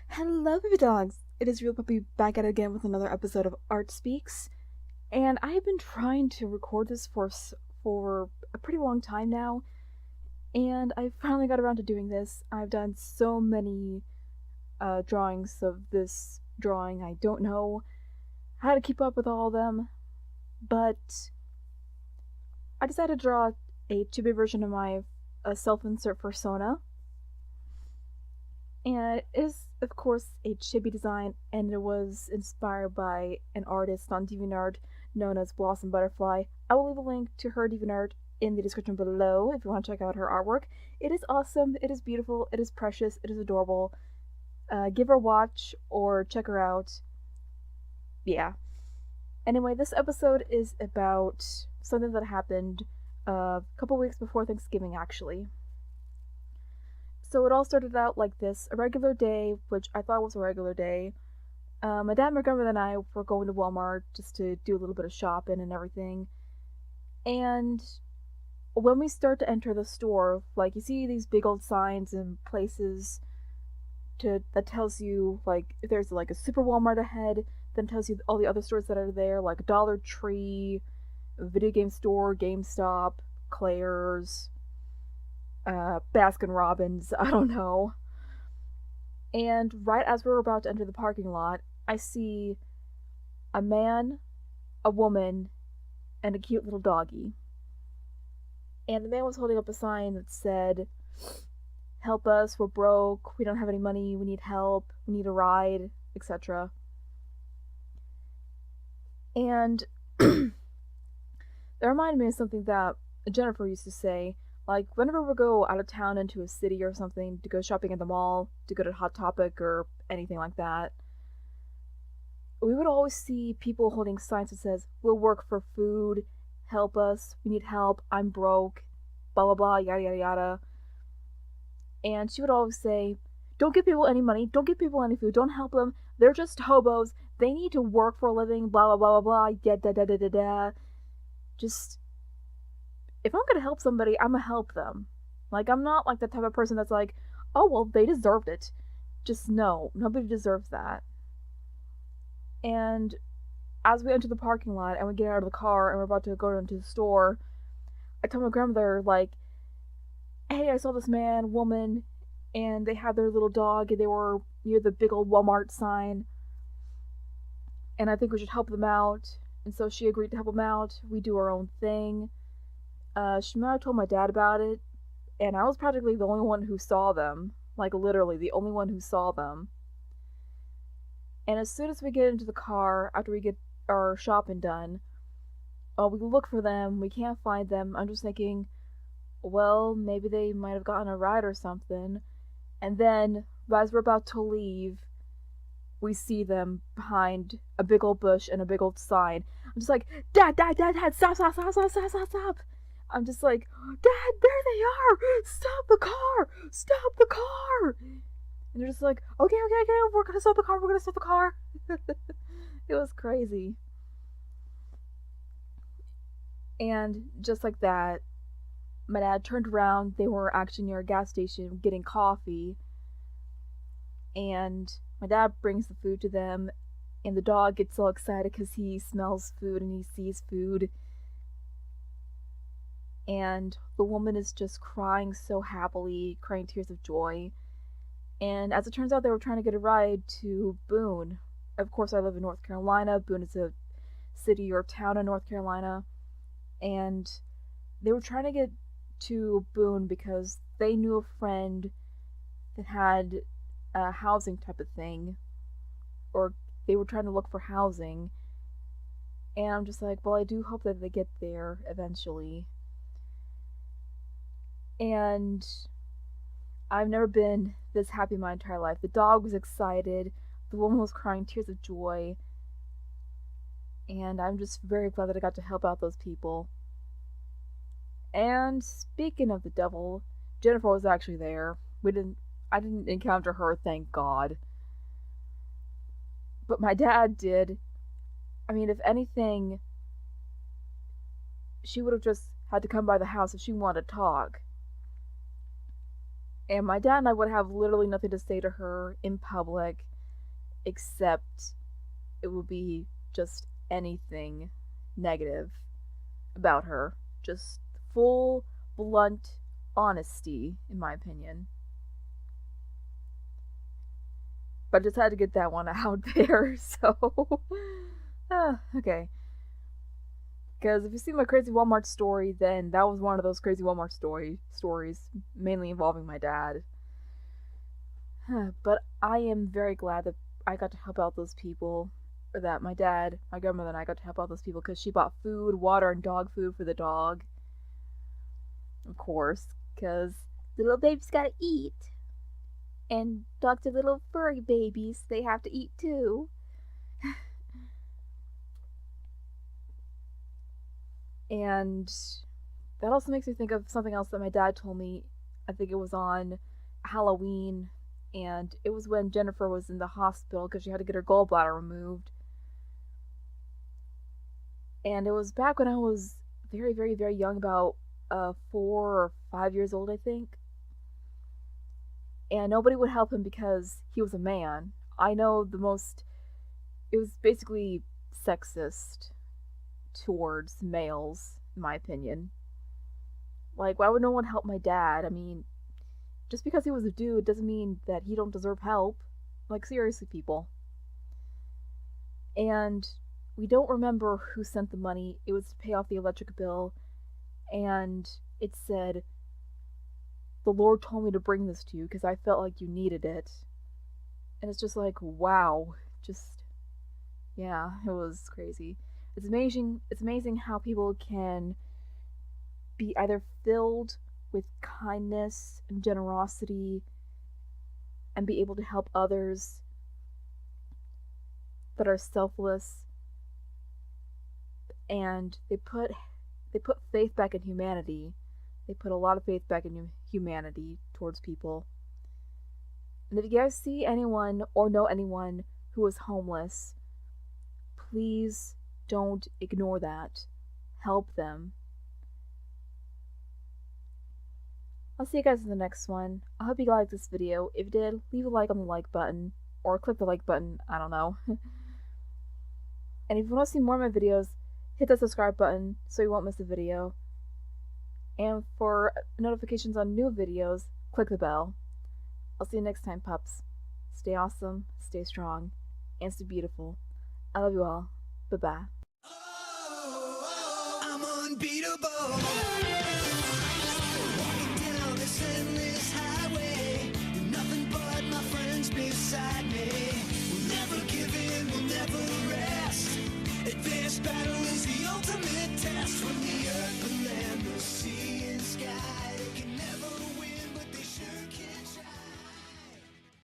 Hello, baby dogs! It is Real Puppy back at it again with another episode of Art Speaks, and I have been trying to record this for a pretty long time now, and I finally got around to doing this. I've done so many drawings of this drawing. I don't know how to keep up with all of them, but I decided to draw a Chibi version of my self-insert persona, and it is, of course, a chibi design, and it was inspired by an artist on DeviantArt known as Blossom Butterfly. I will leave a link to her DeviantArt in the description below if you want to check out her artwork. It is awesome, it is beautiful, it is precious, it is adorable. Give her a watch or check her out. Yeah. Anyway, this episode is about something that happened a couple weeks before Thanksgiving, actually. So it all started out like this, a regular day, which I thought was a regular day. My dad, my grandmother, and I were going to Walmart just to do a little bit of shopping and everything. And when we start to enter the store, like, you see these big old signs and places that tells you, like, if there's like a super Walmart ahead, then tells you all the other stores that are there, like Dollar Tree, video game store, GameStop, Claire's, Baskin Robbins, I don't know. And right as we were about to enter the parking lot, I see a man, a woman, and a cute little doggy. And the man was holding up a sign that said, "Help us, we're broke, we don't have any money, we need help, we need a ride," etc. And that reminded me of something that Jennifer used to say. Like, whenever we go out of town into a city or something, to go shopping at the mall, to go to Hot Topic or anything like that, we would always see people holding signs that says, "We'll work for food, help us, we need help, I'm broke, blah blah blah, yada yada yada." And she would always say, "Don't give people any money, don't give people any food, don't help them, they're just hobos, they need to work for a living, blah blah blah blah blah, da da da da da da." Just, if I'm gonna help somebody, I'm gonna help them. Like, I'm not like the type of person that's like, "Oh, well, they deserved it." Just no, nobody deserves that. And as we enter the parking lot and we get out of the car and we're about to go into the store, I tell my grandmother, like, "Hey, I saw this man, woman, and they had their little dog, and they were near the big old Walmart sign, and I think we should help them out." And so she agreed to help them out. We do our own thing. She might have told my dad about it, and I was practically the only one who saw them. Like, literally, the only one who saw them. And as soon as we get into the car, after we get our shopping done, we look for them, we can't find them. I'm just thinking, well, maybe they might have gotten a ride or something. And then, as we're about to leave, we see them behind a big old bush and a big old sign. I'm just like, "Dad, Dad, Dad, Dad, stop, stop, stop, stop, stop, stop, stop." I'm just like, "Dad, there they are! Stop the car! Stop the car!" And they're just like, "Okay, okay, okay, we're gonna stop the car, we're gonna stop the car." It was crazy. And just like that, my dad turned around. They were actually near a gas station getting coffee. And my dad brings the food to them. And the dog gets so excited because he smells food and he sees food. And the woman is just crying so happily, crying tears of joy. And as it turns out, they were trying to get a ride to Boone. Of course, I live in North Carolina. Boone is a city or town in North Carolina. And they were trying to get to Boone because they knew a friend that had a housing type of thing. Or they were trying to look for housing. And I'm just like, well, I do hope that they get there eventually. And I've never been this happy in my entire life. The dog was excited, the woman was crying tears of joy, and I'm just very glad that I got to help out those people. And speaking of the devil, Jennifer was actually there. I didn't encounter her, thank God. But my dad did. I mean, if anything, she would have just had to come by the house if she wanted to talk. And my dad and I would have literally nothing to say to her in public except it would be just anything negative about her. Just full, blunt honesty, in my opinion. But I just had to get that one out there, so. Okay. Because if you see my crazy Walmart story, then that was one of those crazy Walmart stories, mainly involving my dad. But I am very glad that I got to help out those people, or that my dad, my grandmother, and I got to help out those people because she bought food, water, and dog food for the dog. Of course, because the little baby's gotta eat. And dogs are little furry babies, they have to eat too. And that also makes me think of something else that my dad told me. I think it was on Halloween, and it was when Jennifer was in the hospital because she had to get her gallbladder removed. And it was back when I was very, very, very young, about 4 or 5 years old, I think. And nobody would help him because he was a man. I know it was basically sexist towards males, in my opinion. Like, why would no one help my dad? I mean, just because he was a dude doesn't mean that he don't deserve help. Like, seriously, people. And we don't remember who sent the money. It was to pay off the electric bill. And it said, "The Lord told me to bring this to you because I felt like you needed it." And it's just like, wow. Just, yeah, it was crazy. It's amazing how people can be either filled with kindness and generosity and be able to help others that are selfless, and they put faith back in humanity. They put a lot of faith back in humanity towards people. And if you guys see anyone or know anyone who is homeless, please don't ignore that. Help them. I'll see you guys in the next one. I hope you liked this video. If you did, leave a like on the like button, or click the like button, I don't know. And if you want to see more of my videos, hit the subscribe button so you won't miss a video. And for notifications on new videos, click the bell. I'll see you next time, pups. Stay awesome, stay strong, and stay beautiful. I love you all. Bye-bye. I'm unbeatable.